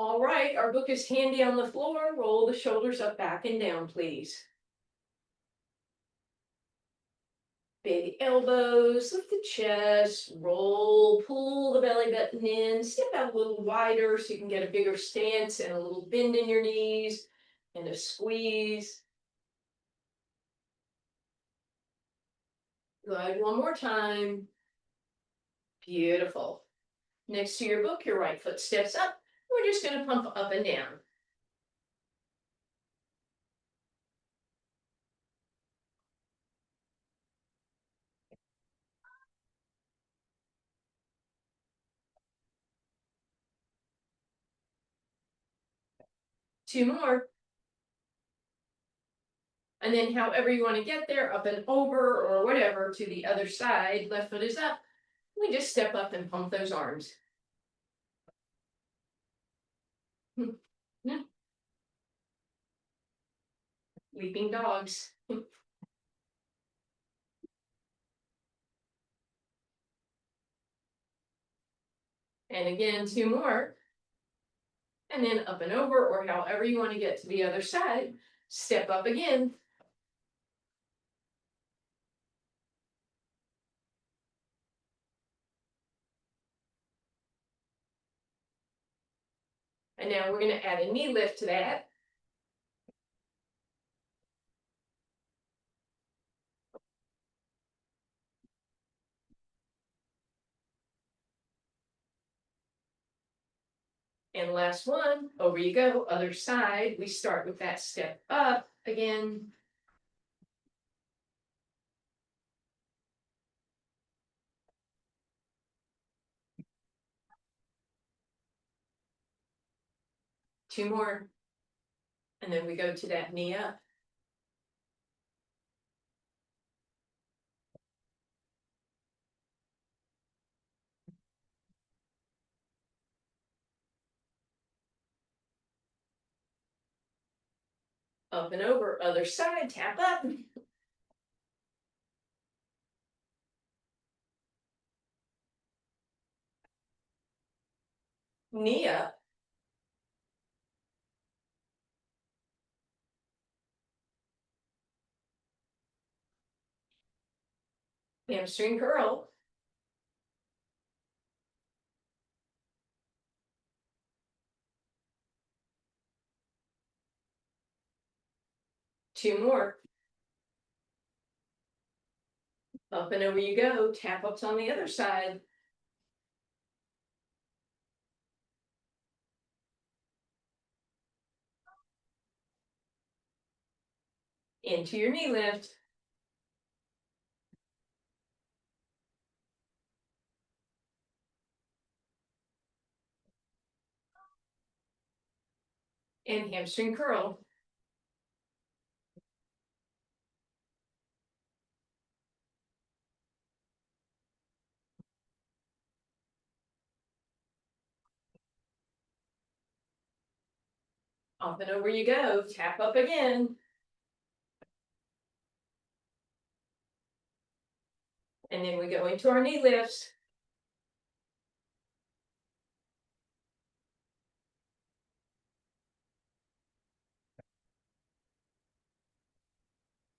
All right, our book is handy on the floor. Roll the shoulders up, back, and down, please. Big elbows, lift the chest, roll, pull the belly button in, step out a little wider so you can get a bigger stance and a little bend in your knees and a squeeze. Good, one more time. Beautiful. Next to your book, your right foot steps up. We're just going to pump up and down. Two more. And then however you want to get there, up and over or whatever to the other side, left foot is up. We just step up and pump those arms. Leaping dogs. And again, two more. And then up and over, or however you want to get to the other side, step up again. And now we're going to add a knee lift to that. And last one, over you go, other side. We start with that step up again. Two more. And then we go to that knee up. Up and over, other side, tap up. Knee up. Hamstring curl. Two more. Up and over you go. Tap ups on the other side. Into your knee lift. And hamstring curl. Up and over you go. Tap up again. And then we go into our knee lifts.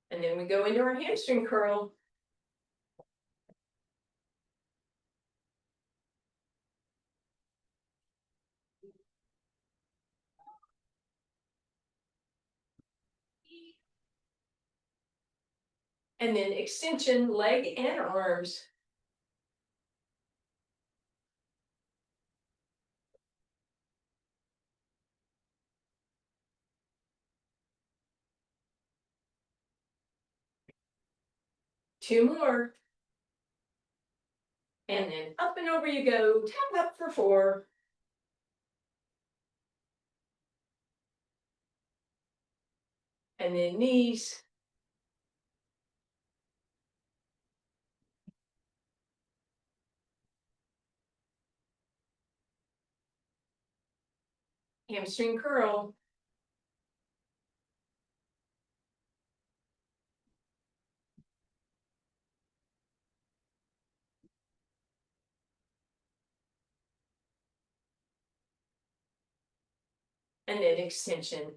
And then we go into our hamstring curl. And then extension, leg and arms. Two more. And then up and over you go. Tap up for four. And then knees. Hamstring curl. and then extension.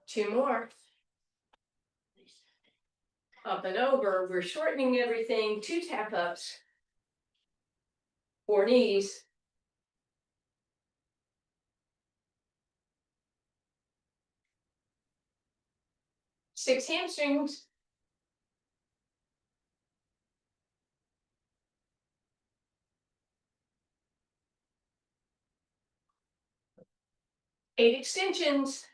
Two more. Up and over, we're shortening everything, 2 tap ups, 4 knees, 6 hamstrings, 8 extensions,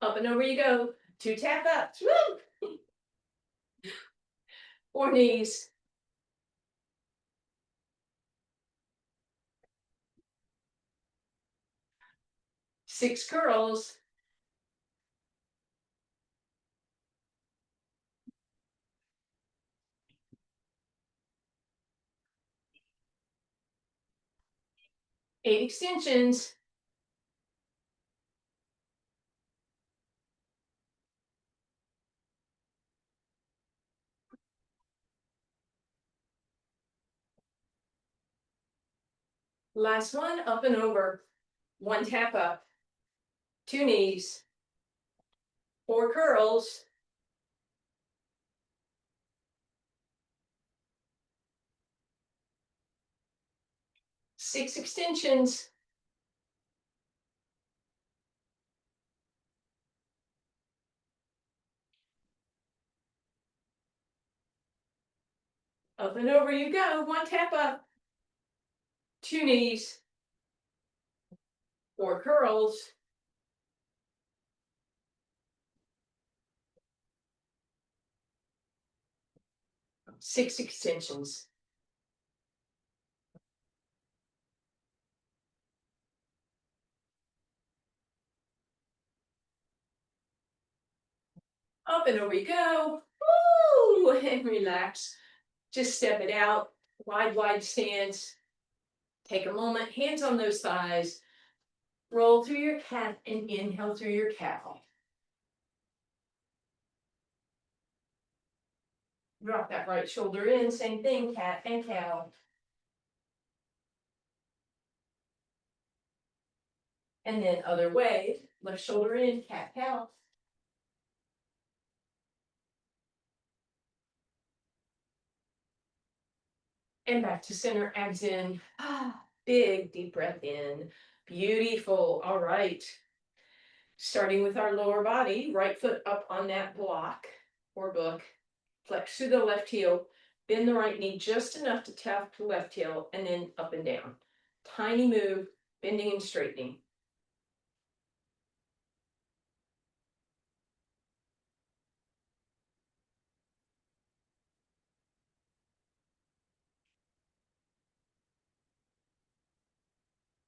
up and over you go, 2 tap ups, woo! 4 knees, 6 curls, 8 extensions, last one, up and over, 1 tap up, 2 knees, 4 curls, 6 extensions, up and over you go, 1 tap up, 2 knees, 4 curls, 6 extensions. Up and over you go. Woo! And relax. Just step it out. Wide stance. Take a moment. Hands on those thighs. Roll through your cat and inhale through your cow. Drop that right shoulder in. Same thing, cat and cow. And then other way. Left shoulder in, cat, cow. And back to center, abs in. Big deep breath in. Beautiful. All right. Starting with our lower body, right foot up on that block or book. Flex through the left heel. Bend the right knee just enough to tap the left heel and then up and down. Tiny move, bending and straightening.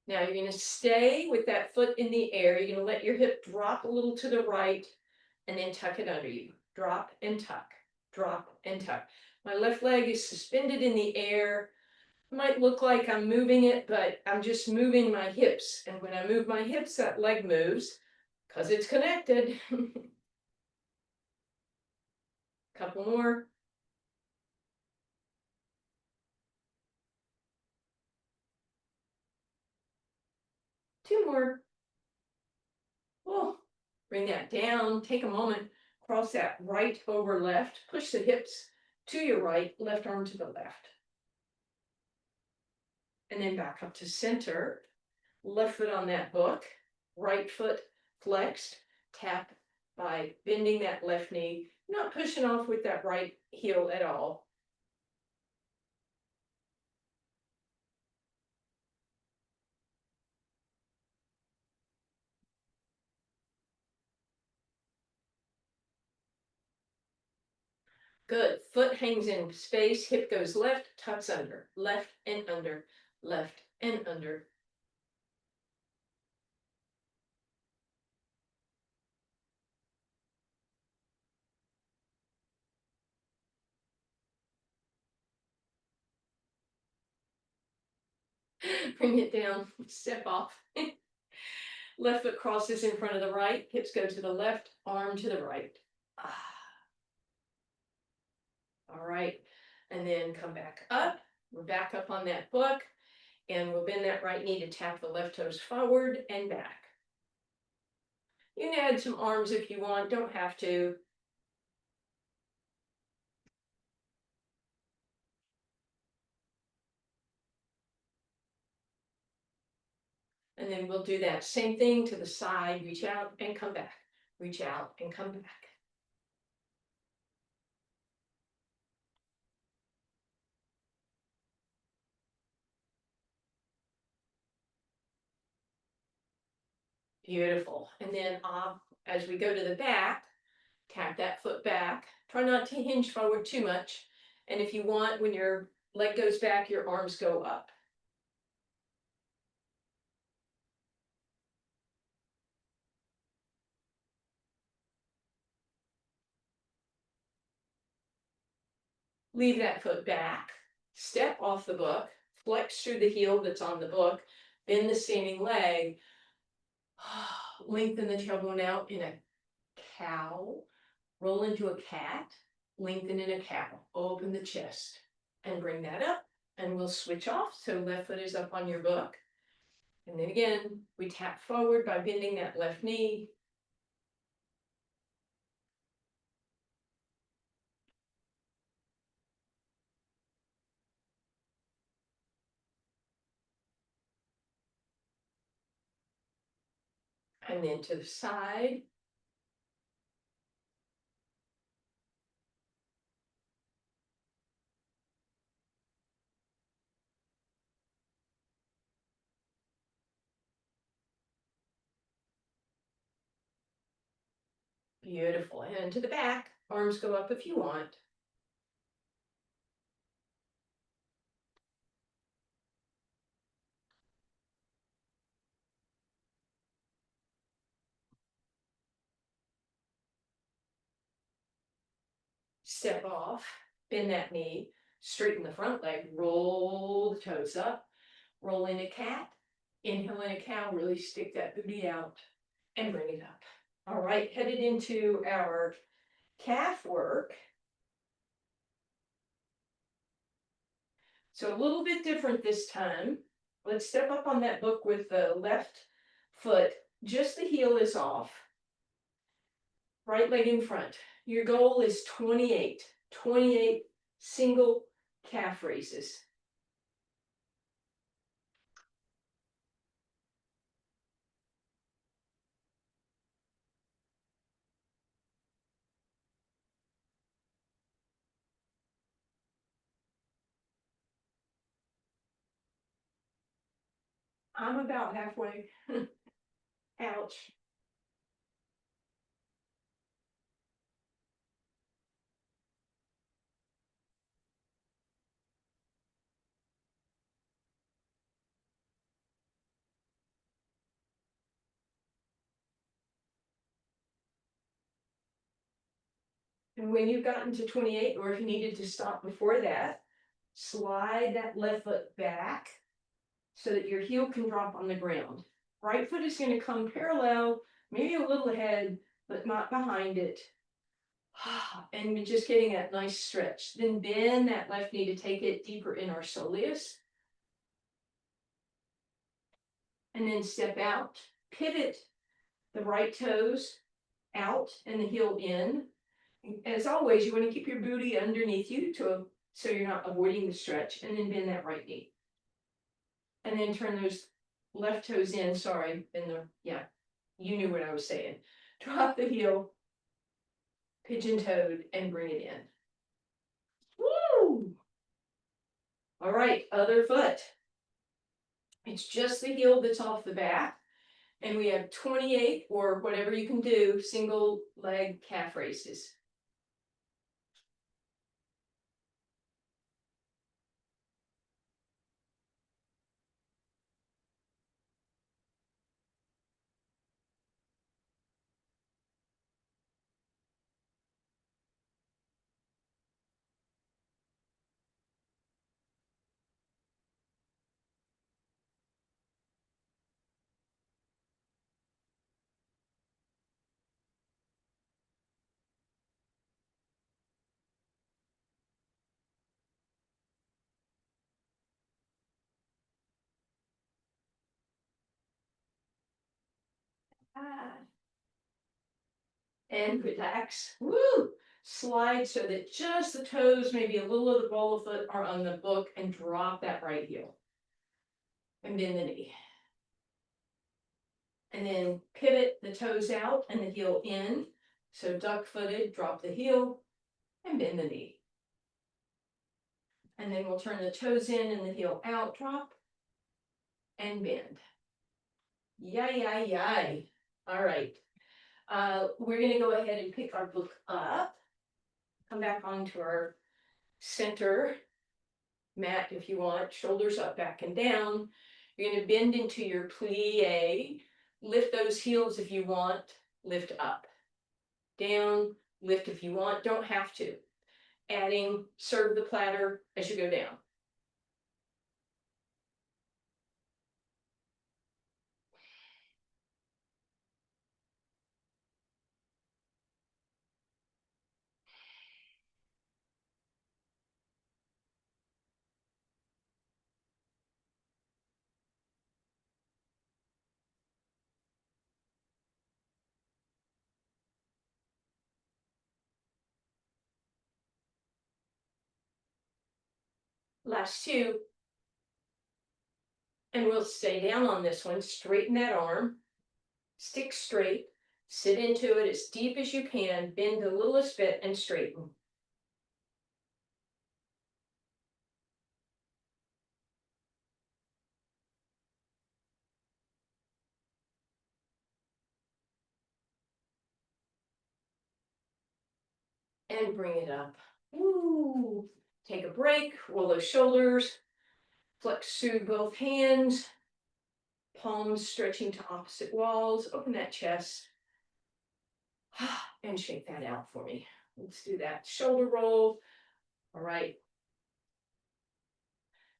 Now you're going to stay with that foot in the air. You're going to let your hip drop a little to the right and then tuck it under you. Drop and tuck, drop and tuck. My left leg is suspended in the air. It might look like I'm moving it, but I'm just moving my hips. And when I move my hips, that leg moves because it's connected. Couple more. Two more. Oh, bring that down. Take a moment. Cross that right over left. Push the hips to your right, left arm to the left. And then back up to center. Left foot on that book. Right foot flexed. Tap by bending that left knee. Not pushing off with that right heel at all. Good. Foot hangs in space, hip goes left, tucks under, left and under, left and under. Bring it down, step off. Left foot crosses in front of the right, hips go to the left, arm to the right. Ah, all right, and then come back up. We're back up on that book, and we'll bend that right knee to tap the left toes forward and back. You can add some arms if you want, don't have to. And then we'll do that same thing to the side, reach out and come back, reach out and come back. Beautiful. And then as we go to the back, tap that foot back. Try not to hinge forward too much. And if you want, when your leg goes back, your arms go up. Leave that foot back, step off the book, flex through the heel that's on the book, bend the standing leg, lengthen the tailbone out in a cow, roll into a cat, lengthen in a cow, open the chest, and bring that up. And we'll switch off. So left foot is up on your book. And then again, we tap forward by bending that left knee. And then to the side. Beautiful. And to the back. Arms go up if you want. Step off, bend that knee, straighten the front leg, roll the toes up, roll in a cat, inhale in a cow, really stick that booty out and bring it up. All right, headed into our calf work. So a little bit different this time. Let's step up on that book with the left foot. Just the heel is off. Right leg in front. Your goal is 28 single calf raises. I'm about halfway. Ouch. And when you've gotten to 28, or if you needed to stop before that, slide that left foot back so that your heel can drop on the ground. Right foot is going to come parallel, maybe a little ahead, but not behind it. And just getting that nice stretch. Then bend that left knee to take it deeper in our soleus. And then step out, pivot the right toes out and the heel in. As always, you want to keep your booty underneath you so you're not avoiding the stretch, and then bend that right knee. And then turn those left toes in, sorry, you knew what I was saying. Drop the heel, pigeon-toed, and bring it in. Woo! All right, other foot. It's just the heel that's off the back. And we have 28, or whatever you can do, single leg calf raises. Ah. And relax. Woo! Slide so that just the toes, maybe a little of the ball of foot are on the book, and drop that right heel. And bend the knee. And then pivot the toes out and the heel in. So duck footed, drop the heel and bend the knee. And then we'll turn the toes in and the heel out, drop and bend. Yay, yay, yay. All right. We're going to go ahead and pick our book up. Come back onto our center mat if you want. Shoulders up, back and down. You're going to bend into your plie. Lift those heels if you want. Lift up. Down. Lift if you want. Don't have to. Adding serve the platter as you go down. Last two. And we'll stay down on this one. Straighten that arm. Stick straight. Sit into it as deep as you can. Bend the littlest bit and straighten. And bring it up. Woo. Take a break. Roll those shoulders. Flex through both hands. Palms stretching to opposite walls. Open that chest. And shake that out for me. Let's do that. Shoulder roll. All right.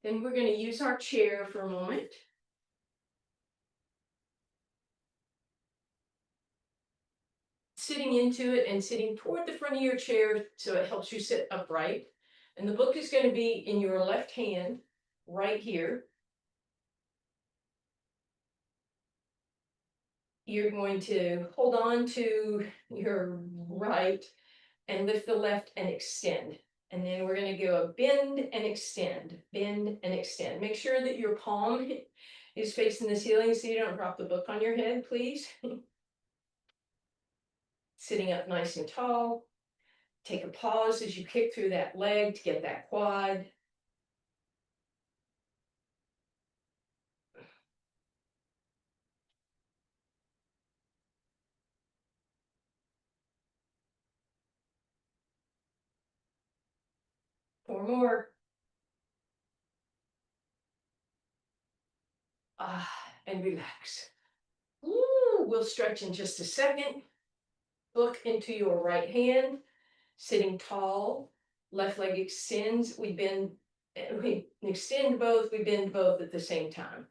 Then we're going to use our chair for a moment. Sitting into it and sitting toward the front of your chair so it helps you sit upright. And the book is going to be in your left hand, right here. You're going to hold on to your right and lift the left and extend. And then we're going to go bend and extend, bend and extend. Make sure that your palm is facing the ceiling so you don't drop the book on your head, please. Sitting up nice and tall. Take a pause as you kick through that leg to get that quad. Four more. And relax. Ooh, we'll stretch in just a second. Book into your right hand, sitting tall. Left leg extends. We bend, we extend both, we bend both at the same time.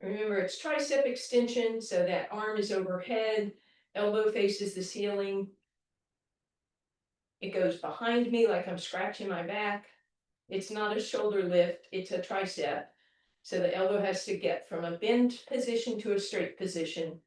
Remember, it's tricep extension, so that arm is overhead, elbow faces the ceiling. It goes behind me like I'm scratching my back. It's not a shoulder lift, it's a tricep. So the elbow has to get from a bend position to a straight position.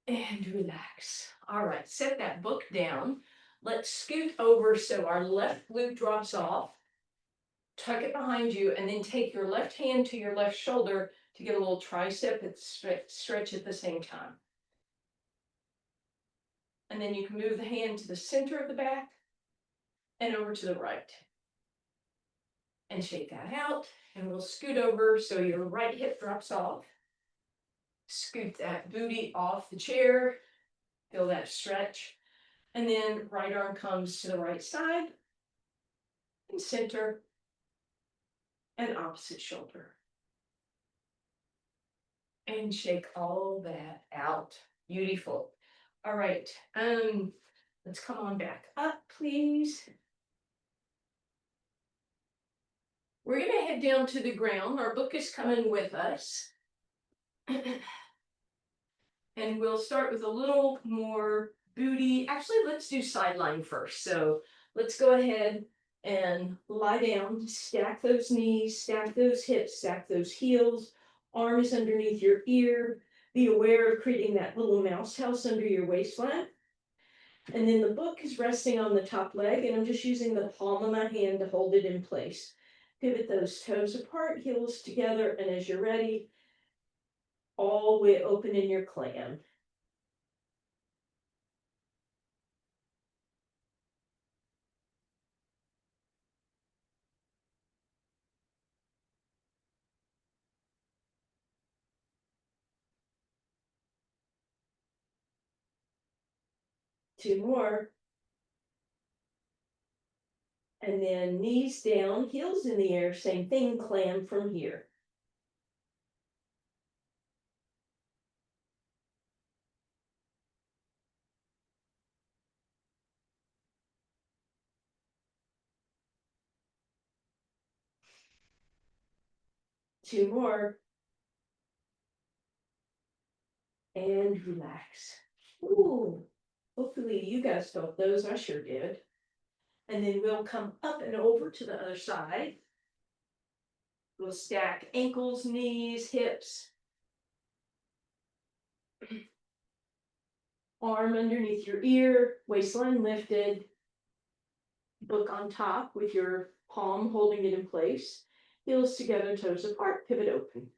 And relax. All right, set that book down. Let's scoot over so our left glute drops off. Tuck it behind you and then take your left hand to your left shoulder to get a little tricep and stretch at the same time. And then you can move the hand to the center of the back and over to the right. And shake that out. And we'll scoot over so your right hip drops off. Scoot that booty off the chair. Feel that stretch. And then right arm comes to the right side and center and opposite shoulder. And shake all that out. Beautiful. All right. Let's come on back up, please. We're going to head down to the ground. Our book is coming with us. And we'll start with a little more booty. Actually, let's do sideline first. So let's go ahead and lie down, stack those knees, stack those hips, stack those heels, arm is underneath your ear. Be aware of creating that little mouse house under your waistline. And then the book is resting on the top leg, and I'm just using the palm of my hand to hold it in place. Pivot those toes apart, heels together, and as you're ready, all the way open in your clam. Two more. And then knees down, heels in the air, same thing, clam from here. Two more. And relax. Ooh, hopefully you guys felt those, I sure did. And then we'll come up and over to the other side. We'll stack ankles, knees, hips. Arm underneath your ear, waistline lifted. Book on top with your palm holding it in place. Heels together, toes apart, pivot open.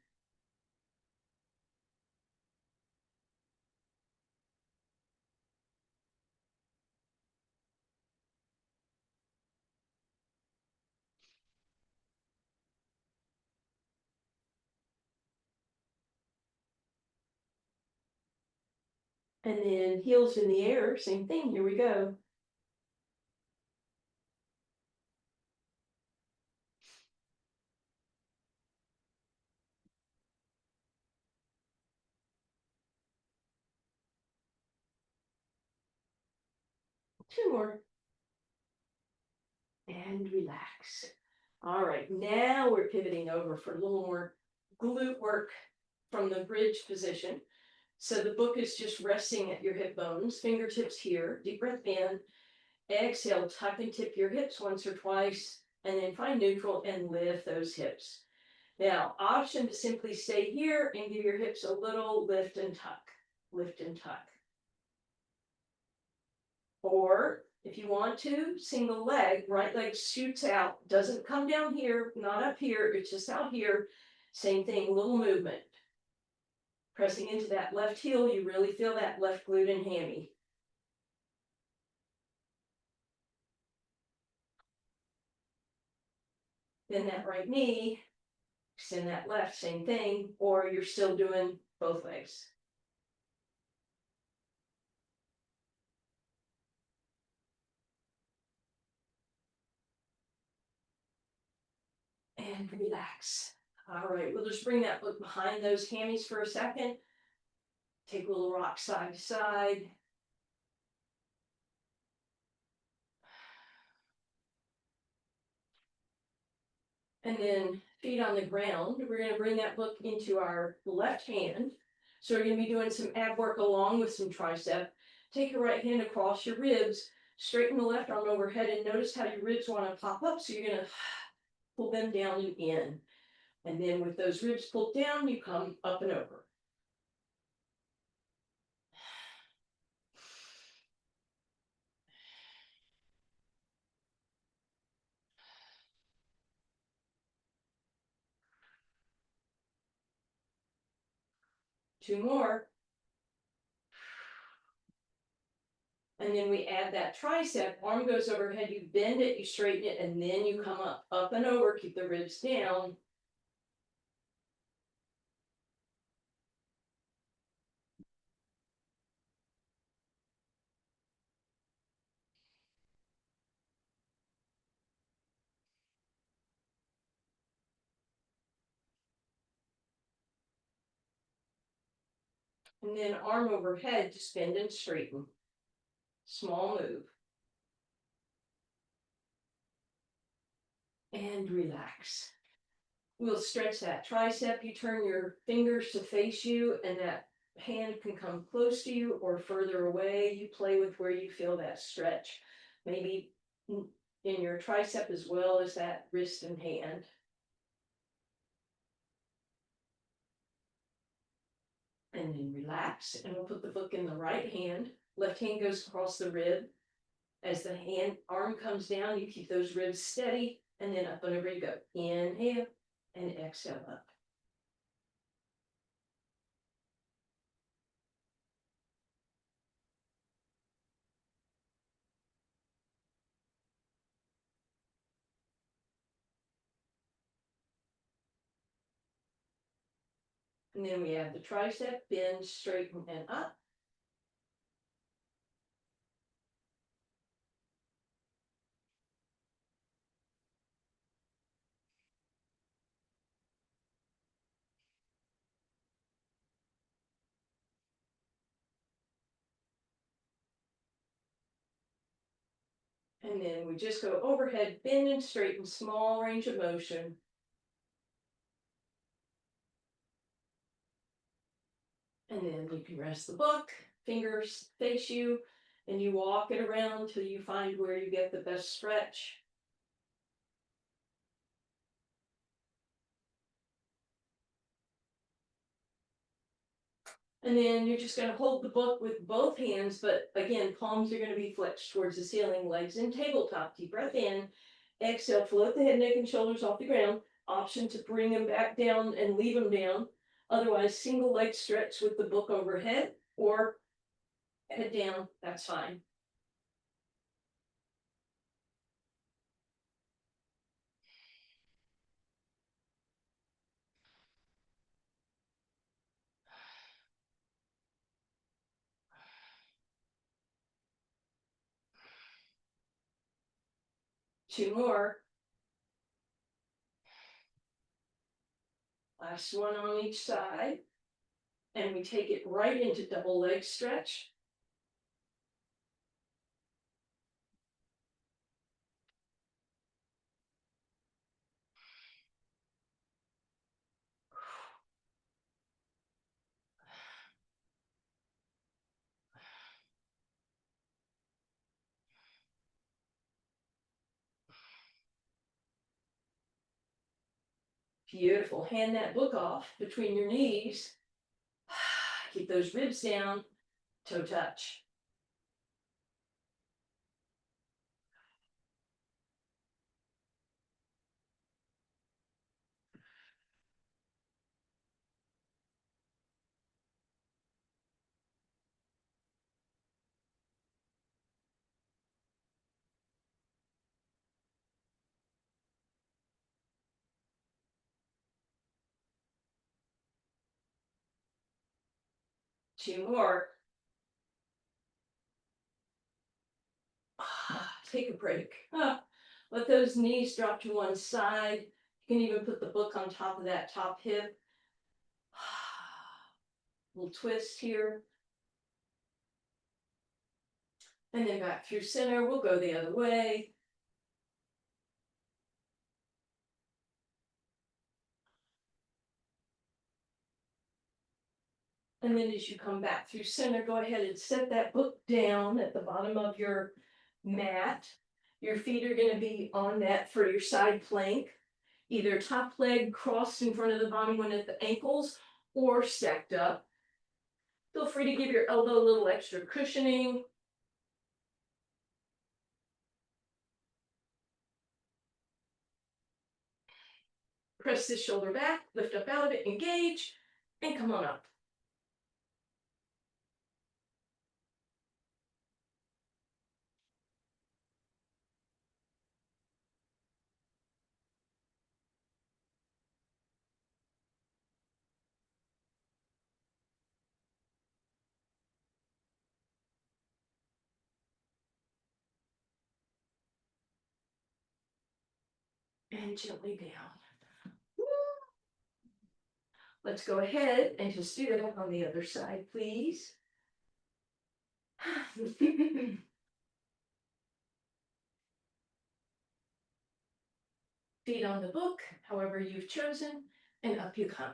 And then heels in the air, same thing, here we go. Two more. And relax. All right, now we're pivoting over for a little more glute work from the bridge position. So the book is just resting at your hip bones, fingertips here, deep breath in, exhale, tuck and tip your hips once or twice, and then find neutral and lift those hips. Now, option to simply stay here and give your hips a little lift and tuck, lift and tuck. Or if you want to, single leg, right leg shoots out, doesn't come down here, not up here, it's just out here. Same thing, little movement. Pressing into that left heel, you really feel that left glute and hammy. Then that right knee, extend that left, same thing, or you're still doing both legs. And relax. All right, we'll just bring that book behind those hammies for a second. Take a little rock side to side. And then feet on the ground. We're going to bring that book into our left hand. So we're going to be doing some ab work along with some tricep. Take your right hand across your ribs, straighten the left arm overhead, and notice how your ribs want to pop up. So you're going to pull them down and in. And then with those ribs pulled down, you come up and over. Two more. And then we add that tricep, arm goes overhead, you bend it, you straighten it, and then you come up and over, keep the ribs down. And then arm overhead, just bend and straighten. Small move. And relax. We'll stretch that tricep. You turn your fingers to face you, and that hand can come close to you or further away. You play with where you feel that stretch. Maybe in your tricep as well as that wrist and hand. And then relax, and we'll put the book in the right hand. Left hand goes across the rib. As the arm comes down, you keep those ribs steady, and then up and over you go. Inhale and exhale up. And then we have the tricep, bend, straighten, and up. And then we just go overhead, bend and straighten, small range of motion. And then you can rest the book, fingers face you, and you walk it around till you find where you get the best stretch. And then you're just going to hold the book with both hands, but again, palms are going to be flexed towards the ceiling, legs in tabletop. Deep breath in, exhale, float the head, neck, and shoulders off the ground. Option to bring them back down and leave them down. Otherwise, single leg stretch with the book overhead or head down, that's fine. Two more. Last one on each side. And we take it right into double leg stretch. Beautiful. Hand that book off between your knees. Keep those ribs down, toe touch. Two more. Take a break. Let those knees drop to one side. You can even put the book on top of that top hip. Little twist here. And then back through center. We'll go the other way. And then as you come back through center, go ahead and set that book down at the bottom of your mat. Your feet are going to be on that for your side plank. Either top leg crossed in front of the bottom one at the ankles or stacked up. Feel free to give your elbow a little extra cushioning. Press this shoulder back, lift up out of it, engage, and come on up. And gently down. Let's go ahead and just do that on the other side, please. Feet on the book, however you've chosen, and up you come.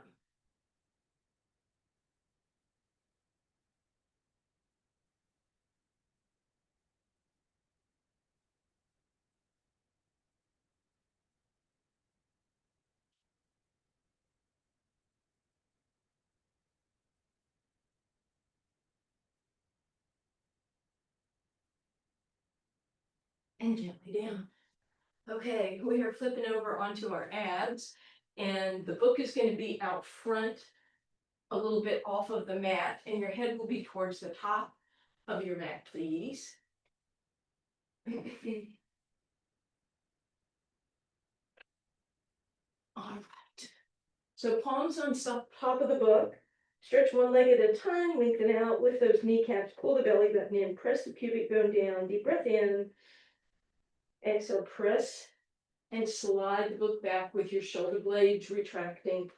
and gently down. Okay, we are flipping over onto our abs, and the book is going to be out front a little bit off of the mat, and your head will be towards the top of your mat, please. All right. So palms on top of the book. Stretch one leg at a time, lengthen out with those kneecaps, pull the belly button in, press the pubic bone down, deep breath in. Exhale, press and slide the book back with your shoulder blades retracting.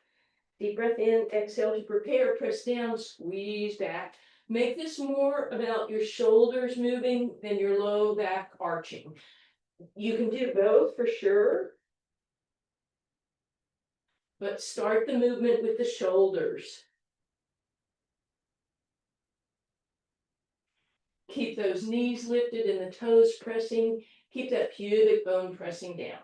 Deep breath in, exhale to prepare, press down, squeeze back. Make this more about your shoulders moving than your low back arching. You can do both for sure, but start the movement with the shoulders. Keep those knees lifted and the toes pressing. Keep that pubic bone pressing down.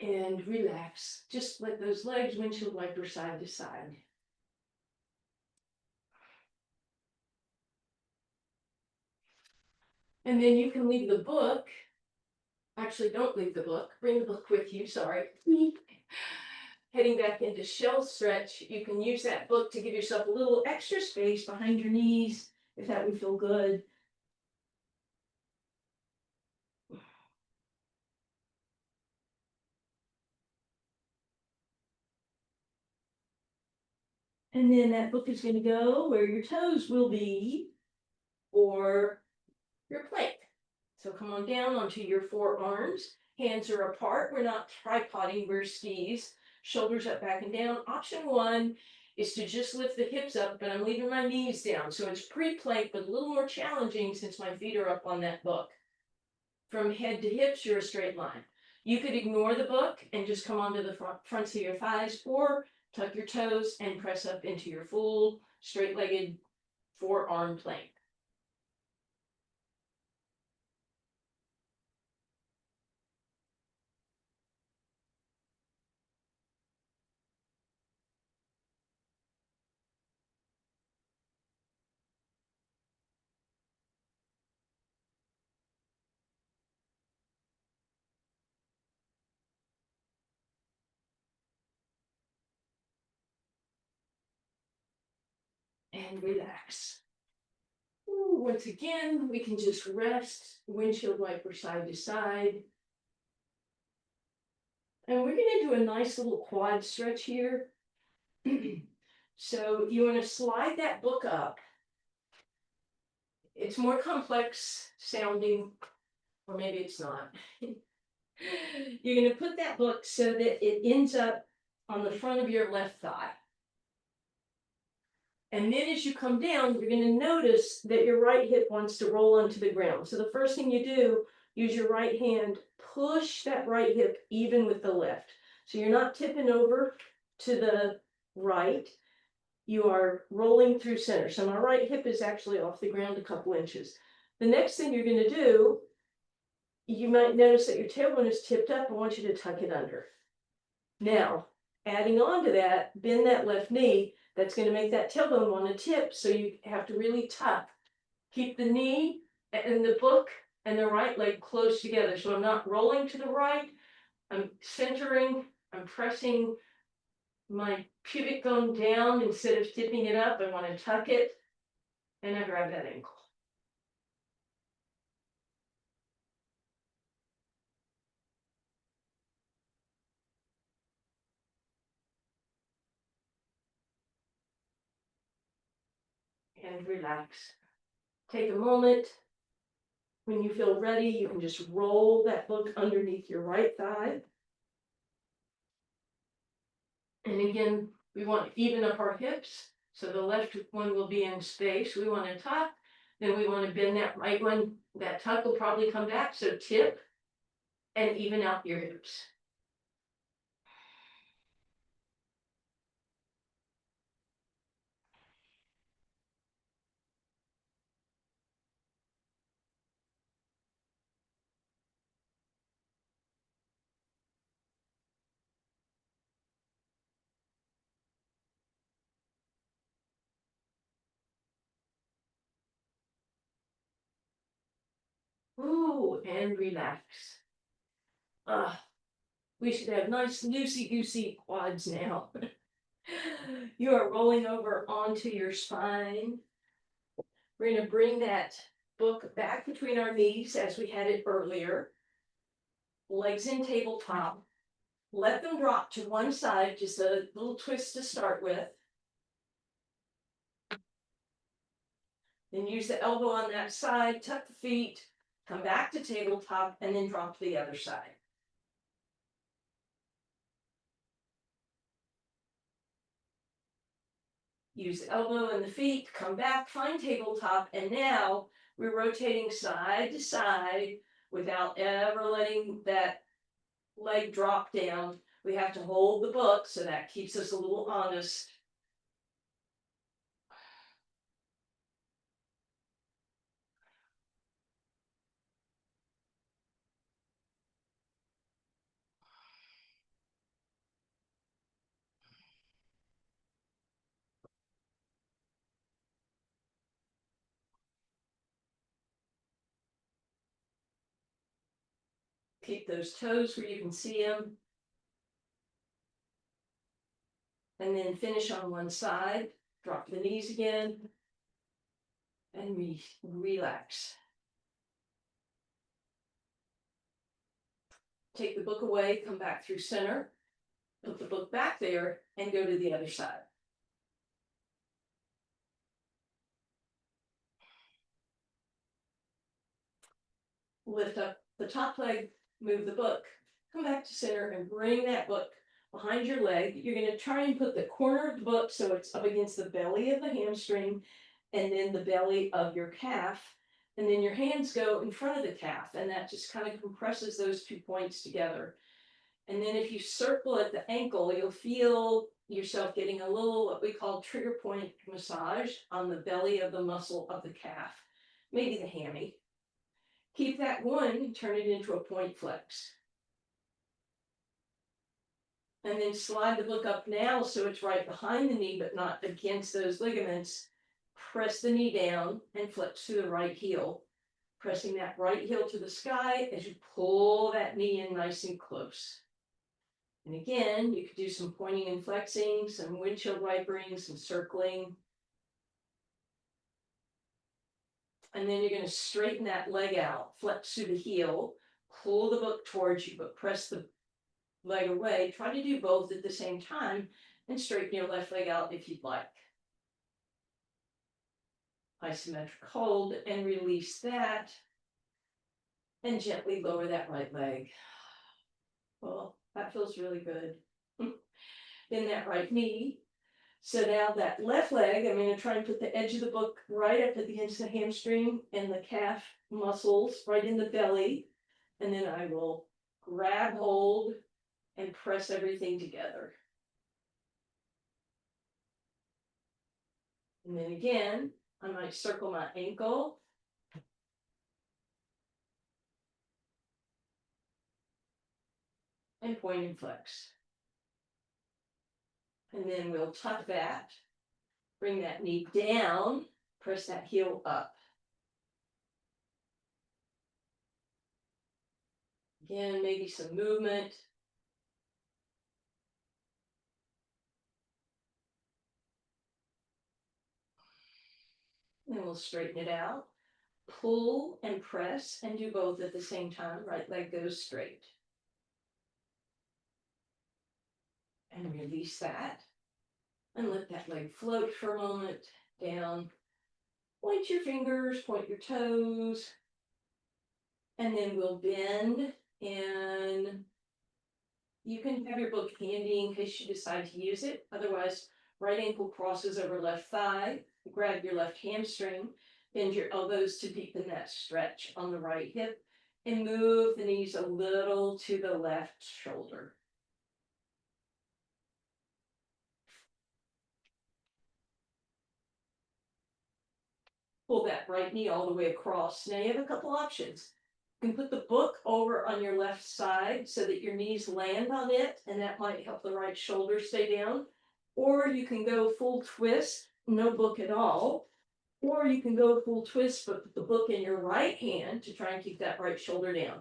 And relax. Just let those legs windshield wiper side to side. And then you can leave the book. Actually, don't leave the book. Bring the book with you, sorry. Heading back into shell stretch, you can use that book to give yourself a little extra space behind your knees, if that would feel good. And then that book is going to go where your toes will be, or your plank. So come on down onto your forearms. Hands are apart. We're not tripoding, we're skis. Shoulders up, back and down. Option one is to just lift the hips up, but I'm leaving my knees down. So it's pre-plank, but a little more challenging since my feet are up on that book. From head to hips, you're a straight line. You could ignore the book and just come onto the fronts of your thighs, or tuck your toes and press up into your full straight-legged forearm plank. And relax. Ooh, once again, we can just rest, windshield wiper side to side. And we're going to do a nice little quad stretch here. So you want to slide that book up. It's more complex sounding, or maybe it's not. You're going to put that book so that it ends up on the front of your left thigh. And then as you come down, you're going to notice that your right hip wants to roll onto the ground. So the first thing you do, use your right hand, push that right hip even with the left. So you're not tipping over to the right. You are rolling through center. So my right hip is actually off the ground a couple inches. The next thing you're going to do, you might notice that your tailbone is tipped up. I want you to tuck it under. Now, adding on to that, bend that left knee. That's going to make that tailbone want to tip, so you have to really tuck. Keep the knee and the book and the right leg close together. So I'm not rolling to the right. I'm centering. I'm pressing my pubic bone down instead of tipping it up. I want to tuck it, and I grab that ankle. And relax. Take a moment. When you feel ready, you can just roll that book underneath your right thigh. And again, we want to even up our hips. So the left one will be in space. We want to tuck. Then we want to bend that right one. That tuck will probably come back. So tip and even out your hips. Ooh, and relax. Ah, we should have nice loosey-goosey quads now. You are rolling over onto your spine. We're going to bring that book back between our knees as we had it earlier. Legs in tabletop. Let them drop to one side, just a little twist to start with. Then use the elbow on that side, tuck the feet, come back to tabletop, and then drop to the other side. Use the elbow and the feet, come back, find tabletop, and now we're rotating side to side without ever letting that leg drop down. We have to hold the book, so that keeps us a little honest. Keep those toes where you can see them. And then finish on one side, drop the knees again, and relax. Take the book away, come back through center, put the book back there, and go to the other side. Lift up the top leg, move the book, come back to center, and bring that book behind your leg. You're going to try and put the corner of the book so it's up against the belly of the hamstring and then the belly of your calf. And then your hands go in front of the calf, and that just kind of compresses those 2 points together. And then if you circle at the ankle, you'll feel yourself getting a little, what we call trigger point massage on the belly of the muscle of the calf, maybe the hammy. Keep that going and turn it into a point flex. And then slide the book up now so it's right behind the knee, but not against those ligaments. Press the knee down and flex to the right heel, pressing that right heel to the sky as you pull that knee in nice and close. And again, you could do some pointing and flexing, some windshield wipering, some circling. And then you're going to straighten that leg out, flex through the heel, pull the book towards you, but press the leg away. Try to do both at the same time and straighten your left leg out if you'd like. Isometric hold and release that. And gently lower that right leg. Well, that feels really good. Then that right knee. So now that left leg, I'm going to try and put the edge of the book right up against the hamstring and the calf muscles, right in the belly. And then I will grab hold and press everything together. And then again, I might circle my ankle. And point and flex. And then we'll tuck that, bring that knee down, press that heel up. Again, maybe some movement. Then we'll straighten it out. Pull and press and do both at the same time. Right leg goes straight. And release that. And let that leg float for a moment down. Point your fingers, point your toes. And then we'll bend, and you can have your book handy in case you decide to use it. Otherwise, right ankle crosses over left thigh. Grab your left hamstring. Bend your elbows to deepen that stretch on the right hip. And move the knees a little to the left shoulder. Pull that right knee all the way across. Now you have a couple options. You can put the book over on your left side so that your knees land on it, and that might help the right shoulder stay down. Or you can go full twist, no book at all, Or you can go full twist, but put the book in your right hand to try and keep that right shoulder down.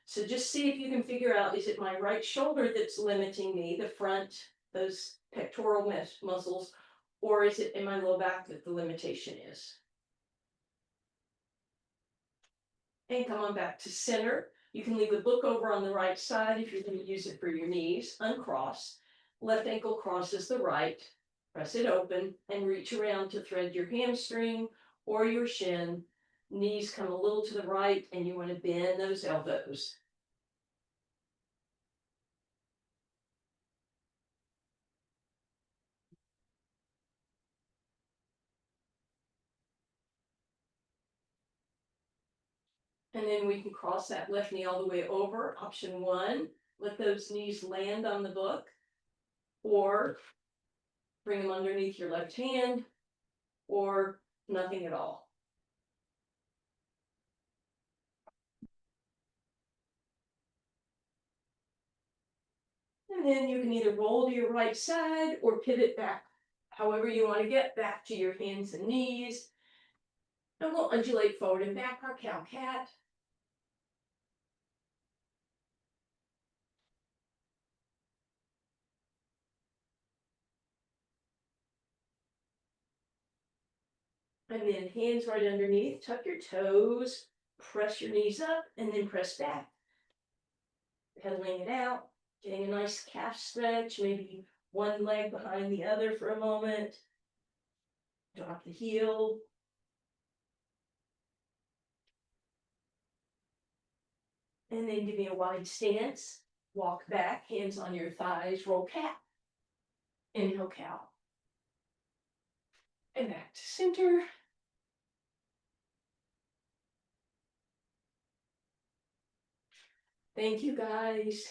So just see if you can figure out, is it my right shoulder that's limiting me, the front, those pectoral muscles, or is it in my low back that the limitation is? And come on back to center. You can leave the book over on the right side if you're going to use it for your knees, uncross. Left ankle crosses the right, press it open, and reach around to thread your hamstring or your shin. Knees come a little to the right, and you want to bend those elbows. And then we can cross that left knee all the way over. Option one, let those knees land on the book, or bring them underneath your left hand, or nothing at all. And then you can either roll to your right side or pivot back, however you want to get back to your hands and knees. And we'll undulate forward and back, our cow cat. And then hands right underneath, tuck your toes, press your knees up, and then press back. Pedaling it out, getting a nice calf stretch, maybe one leg behind the other for a moment. Drop the heel. And then give me a wide stance. Walk back, hands on your thighs, roll cat. Inhale cow. And back to center. Thank you guys.